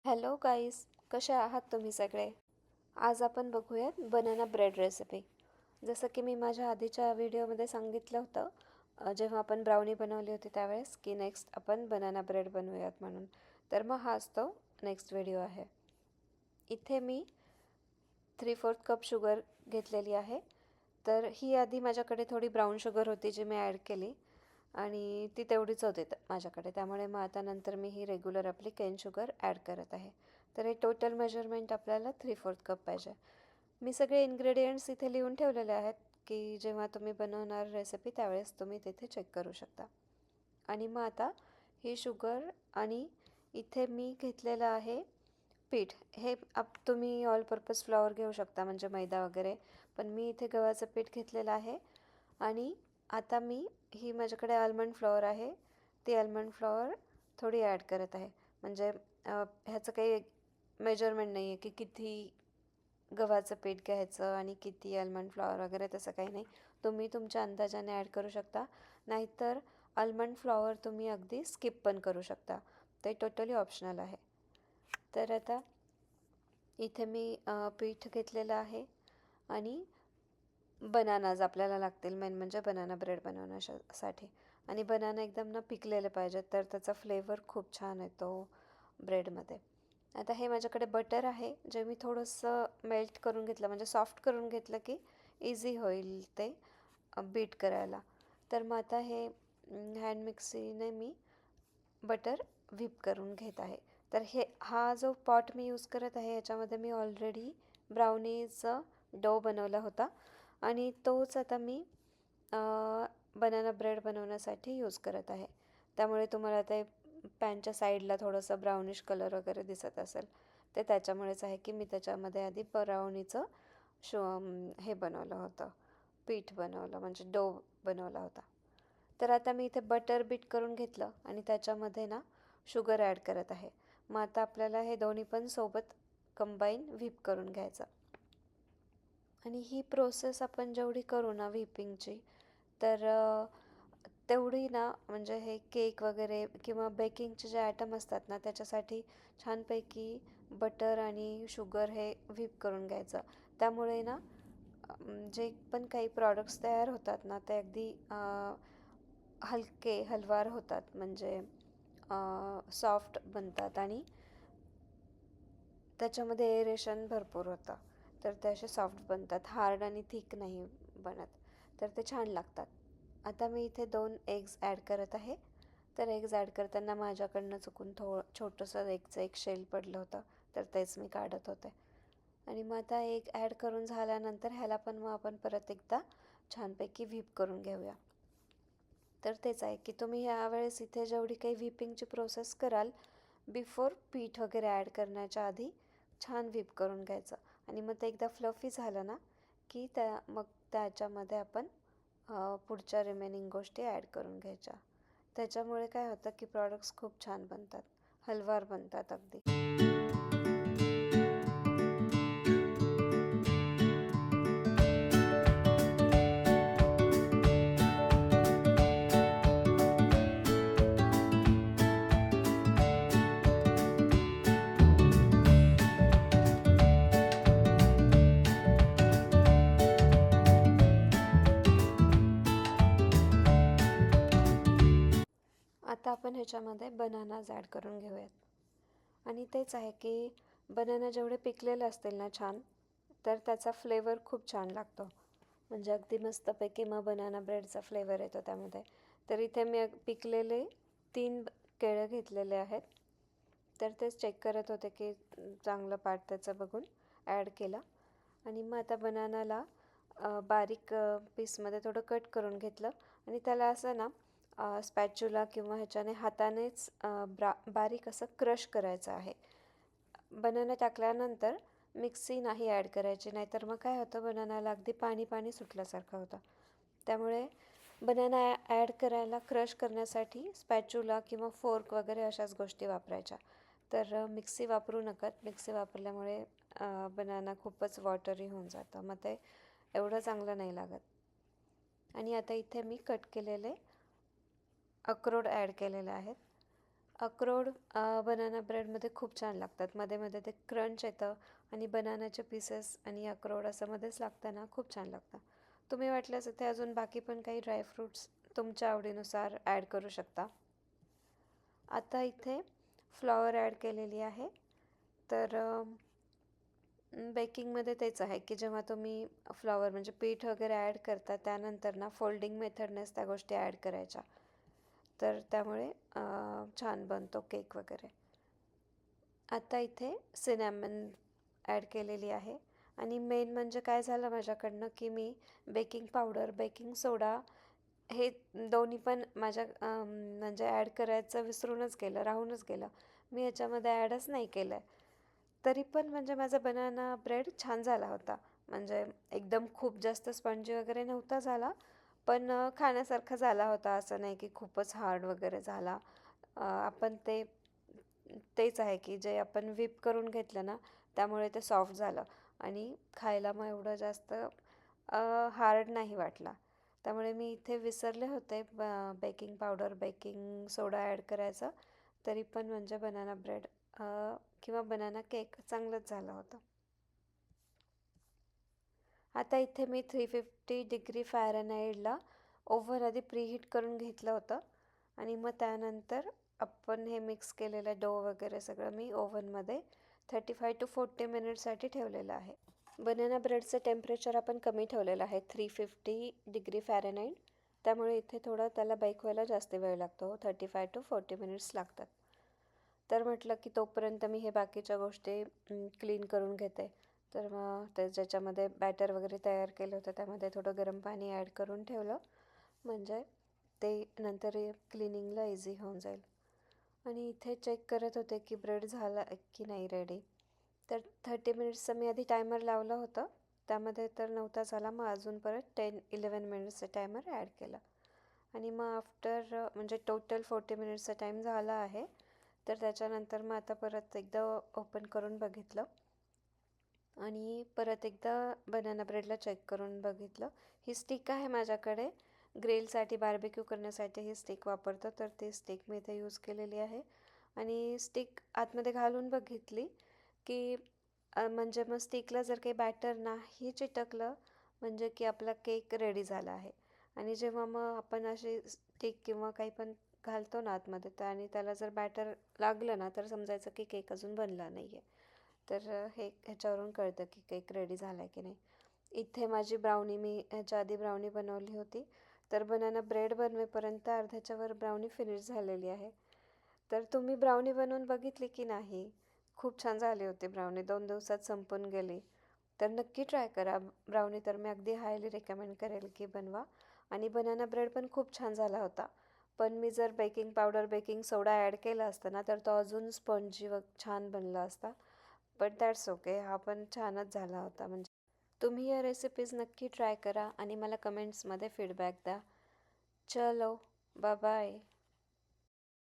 Hello गाईस, कसे आहात तुम्ही सगळे? आज आपण बघूयात बनाना ब्रेड रेसिपी. जसं की मी माझ्या आधीच्या व्हिडिओमध्ये सांगितलं होतं, जेव्हा आपण ब्राउनी बनवली होती त्यावेळेस की नेक्स्ट आपण बनाना ब्रेड बनवूयात म्हणून. तर मग हाच तो नेक्स्ट व्हिडिओ आहे. इथे मी 3/4 कप शुगर घेतलेली आहे. तर ही आधी माझ्याकडे थोडी ब्राऊन शुगर होती जी मी ॲड केली आणि ती तेवढीच होती माझ्याकडे. त्यामुळे मग आता नंतर मी ही रेग्युलर आपली केन शुगर ॲड करत आहे. तर हे टोटल मेजरमेंट आपल्याला 3/4 कप पाहिजे. मी सगळे इन्ग्रेडियंट्स इथे लिहून ठेवलेले आहेत की जेव्हा तुम्ही बनवणार रेसिपी त्यावेळेस तुम्ही तिथे चेक करू शकता. आणि मग आता ही शुगर आणि इथे मी घेतलेलं आहे पीठ. हे तुम्ही ऑल पर्पज फ्लॉवर घेऊ शकता म्हणजे मैदा वगैरे, पण मी इथे गव्हाचं पीठ घेतलेलं आहे. आणि आता मी ही माझ्याकडे आल्मंड फ्लॉवर आहे, ती आल्मंड फ्लॉवर थोडी ॲड करत आहे. म्हणजे ह्याचं काही मेजरमेंट नाही आहे की किती गव्हाचं पीठ घ्यायचं आणि किती आल्मंड फ्लॉवर वगैरे, तसं काही नाही. तुम्ही तुमच्या अंदाजाने ॲड करू शकता, नाहीतर आल्मंड फ्लॉवर तुम्ही अगदी स्किप पण करू शकता. ते टोटली ऑप्शनल आहे. तर आता इथे मी पीठ घेतलेलं आहे आणि बनानाज आपल्याला लागतील, मेन म्हणजे बनाना ब्रेड बनवण्यासाठी. आणि बनाना एकदम ना पिकलेले पाहिजेत, तर त्याचा फ्लेवर खूप छान येतो ब्रेडमध्ये. आता हे माझ्याकडे बटर आहे, जे मी थोडंसं मेल्ट करून घेतलं, म्हणजे सॉफ्ट करून घेतलं की इझी होईल ते बीट करायला. तर मग आता हे हँड मिक्सीने मी बटर व्हिप करून घेत आहे. तर हा जो पॉट मी यूज करत आहे याच्यामध्ये मी ऑलरेडी ब्राउनीचं डो बनवला होता आणि तोच आता मी बनाना ब्रेड बनवण्यासाठी यूज करत आहे. त्यामुळे तुम्हाला ते पॅनच्या साईडला थोडंसं ब्राउनिश कलर वगैरे दिसत असेल, ते त्याच्यामुळेच आहे की मी त्याच्यामध्ये आधी ब्राउनीचं हे बनवलं होतं, पीठ बनवलं म्हणजे डो बनवला होता. तर आता मी इथे बटर बीट करून घेतलं आणि त्याच्यामध्ये ना शुगर ॲड करत आहे. मग आता आपल्याला हे दोन्ही पण सोबत कंबाईन व्हिप करून घ्यायचं. आणि ही प्रोसेस आपण जेवढी करू ना व्हिपिंगची, तर तेवढी ना म्हणजे हे केक वगैरे किंवा बेकिंगचे जे आयटम असतात ना त्याच्यासाठी छानपैकी बटर आणि शुगर हे व्हिप करून घ्यायचं. त्यामुळे ना जे पण काही प्रॉडक्ट्स तयार होतात ना ते अगदी हलके हलवार होतात, म्हणजे सॉफ्ट बनतात आणि त्याच्यामध्ये एरेशन भरपूर होतं. तर ते असे सॉफ्ट बनतात, हार्ड आणि थिक नाही बनत, तर ते छान लागतात. आता मी इथे 2 एग्ज ॲड करत आहे. तर एग्ज ॲड करताना माझ्याकडनं चुकून छोटंसं एगचं एक शेल पडलं होतं, तर तेच मी काढत होते. आणि मग आता एग ॲड करून झाल्यानंतर ह्याला पण मग आपण परत एकदा छानपैकी व्हिप करून घेऊया. तर तेच आहे की तुम्ही यावेळेस इथे जेवढी काही व्हिपिंगची प्रोसेस कराल, बिफोर पीठ वगैरे ॲड करण्याच्या आधी छान व्हिप करून घ्यायचं. आणि मग ते एकदा फ्लफी झालं ना की मग त्याच्यामध्ये आपण पुढच्या रिमेनिंग गोष्टी ॲड करून घ्यायच्या. त्याच्यामुळे काय होतं की प्रॉडक्ट्स खूप छान बनतात, हलवार बनतात अगदी. आता आपण ह्याच्यामध्ये बनानाज ॲड करून घेऊयात. आणि तेच आहे की बनाना जेवढे पिकलेले असतील ना छान, तर त्याचा फ्लेवर खूप छान लागतो, म्हणजे अगदी मस्तपैकी मग बनाना ब्रेडचा फ्लेवर येतो त्यामध्ये. तर इथे मी पिकलेले 3 केळं घेतलेले आहेत. तर तेच चेक करत होते की चांगलं पार्ट त्याचं बघून ॲड केला. आणि मग आता बनानाला बारीक पीसमध्ये थोडं कट करून घेतलं आणि त्याला असं ना स्पॅच्युला किंवा ह्याच्याने हातानेच बारीक असं क्रश करायचं आहे. बनाना टाकल्यानंतर मिक्सी नाही ॲड करायची, नाहीतर मग काय होतं बनानाला अगदी पाणी पाणी सुटल्यासारखं होतं. त्यामुळे बनाना ॲड करायला क्रश करण्यासाठी स्पॅच्युला किंवा फोर्क वगैरे अशाच गोष्टी वापरायच्या. तर मिक्सी वापरू नका. मिक्सी वापरल्यामुळे बनाना खूपच वॉटरी होऊन जातं, मग ते एवढं चांगलं नाही लागत. आणि आता इथे मी कट केलेले अक्रोड ॲड केलेले आहेत. अक्रोड बनाना ब्रेडमध्ये खूप छान लागतात. मध्ये मध्ये ते क्रंच येतं आणि बनानाचे पीसेस आणि अक्रोड असं मध्येच लागतं ना, खूप छान लागतं. तुम्ही वाटल्यास इथे अजून बाकी पण काही ड्रायफ्रूट्स तुमच्या आवडीनुसार ॲड करू शकता. आता इथे फ्लॉवर ॲड केलेली आहे. तर बेकिंगमध्ये तेच आहे की जेव्हा तुम्ही फ्लॉवर म्हणजे पीठ वगैरे ॲड करता त्यानंतर ना फोल्डिंग मेथडनेच त्या गोष्टी ॲड करायच्या. तर त्यामुळे छान बनतो केक वगैरे. आता इथे सिनॅमन ॲड केलेली आहे आणि मेन म्हणजे काय झालं माझ्याकडनं की मी बेकिंग पावडर, बेकिंग सोडा हे दोन्ही पण माझ्या म्हणजे ॲड करायचं विसरूनच गेलं, राहूनच गेलं. मी याच्यामध्ये ॲडच नाही केलं आहे. तरी पण म्हणजे माझा बनाना ब्रेड छान झाला होता. म्हणजे एकदम खूप जास्त स्पंजी वगैरे नव्हता झाला, पण खाण्यासारखा झाला होता. असं नाही की खूपच हार्ड वगैरे झाला. आपण तेच आहे की जे आपण व्हिप करून घेतलं ना, त्यामुळे ते सॉफ्ट झालं आणि खायला मग एवढं जास्त हार्ड नाही वाटला. त्यामुळे मी इथे विसरले होते बेकिंग पावडर, बेकिंग सोडा ॲड करायचं. तरी पण म्हणजे बनाना ब्रेड किंवा बनाना केक चांगलंच झालं होतं. आता इथे मी 350 डिग्री फॅरनहाईटला ओव्हन आधी प्रीहीट करून घेतलं होतं आणि मग त्यानंतर आपण हे मिक्स केलेलं डो वगैरे सगळं मी ओव्हनमध्ये 35 to 40 मिनिटसाठी ठेवलेलं आहे. बनाना ब्रेडचं टेम्परेचर आपण कमी ठेवलेलं आहे 350 डिग्री फॅरनहाईट. त्यामुळे इथे थोडं त्याला बेक व्हायला जास्त वेळ लागतो, 35 to 40 मिनिट्स लागतात. तर म्हटलं की तोपर्यंत मी हे बाकीच्या गोष्टी क्लीन करून घेते. तर मग ते ज्याच्यामध्ये बॅटर वगैरे तयार केलं होतं त्यामध्ये थोडं गरम पाणी ॲड करून ठेवलं, म्हणजे ते नंतर क्लिनिंगला इझी होऊन जाईल. आणि इथे चेक करत होते की ब्रेड झाला की नाही रेडी. तर 30 मिनिट्सचा मी आधी टायमर लावलं होतं, त्यामध्ये तर नव्हता झाला. मग अजून परत 10-11 मिनिट्सचा टायमर ॲड केला आणि मग आफ्टर म्हणजे टोटल 40 मिनिट्सचा टाईम झाला आहे. तर त्याच्यानंतर मग आता परत एकदा ओपन करून बघितलं आणि परत एकदा बनाना ब्रेडला चेक करून बघितलं. ही स्टिक आहे माझ्याकडे, ग्रिलसाठी बार्बेक्यू करण्यासाठी ही स्टिक वापरतो, तर ती स्टिक मी इथे यूज केलेली आहे आणि स्टिक आतमध्ये घालून बघितली की म्हणजे मग स्टिकला जर काही बॅटर नाही चिटकलं म्हणजे की आपला केक रेडी झाला आहे. आणि जेव्हा मग आपण अशी स्टिक किंवा काही पण घालतो ना आतमध्ये तर आणि त्याला जर बॅटर लागलं ना तर समजायचं की केक अजून बनला नाही आहे. तर ह्याच्यावरून कळतं की केक रेडी झाला आहे की नाही. इथे माझी ब्राउनी मी ह्याच्या आधी ब्राउनी बनवली होती, तर बनाना ब्रेड बनवेपर्यंत अर्ध्याच्या वर ब्राउनी फिनिश झालेली आहे. तर तुम्ही ब्राउनी बनवून बघितली की नाही? खूप छान झाली होती ब्राउनी, 2 दिवसात संपून गेली. तर नक्की ट्राय करा ब्राउनी. तर मी अगदी हायली रेकमेंड करेल की बनवा. आणि बनाना ब्रेड पण खूप छान झाला होता. पण मी जर बेकिंग पावडर, बेकिंग सोडा ॲड केला असता ना तर तो अजून स्पंजी व छान बनला असता. बट दॅट्स ओके, हा पण छानच झाला होता. म्हणजे तुम्ही या रेसिपीज नक्की ट्राय करा आणि मला कमेंट्समध्ये फीडबॅक द्या. चलो, बाय बाय.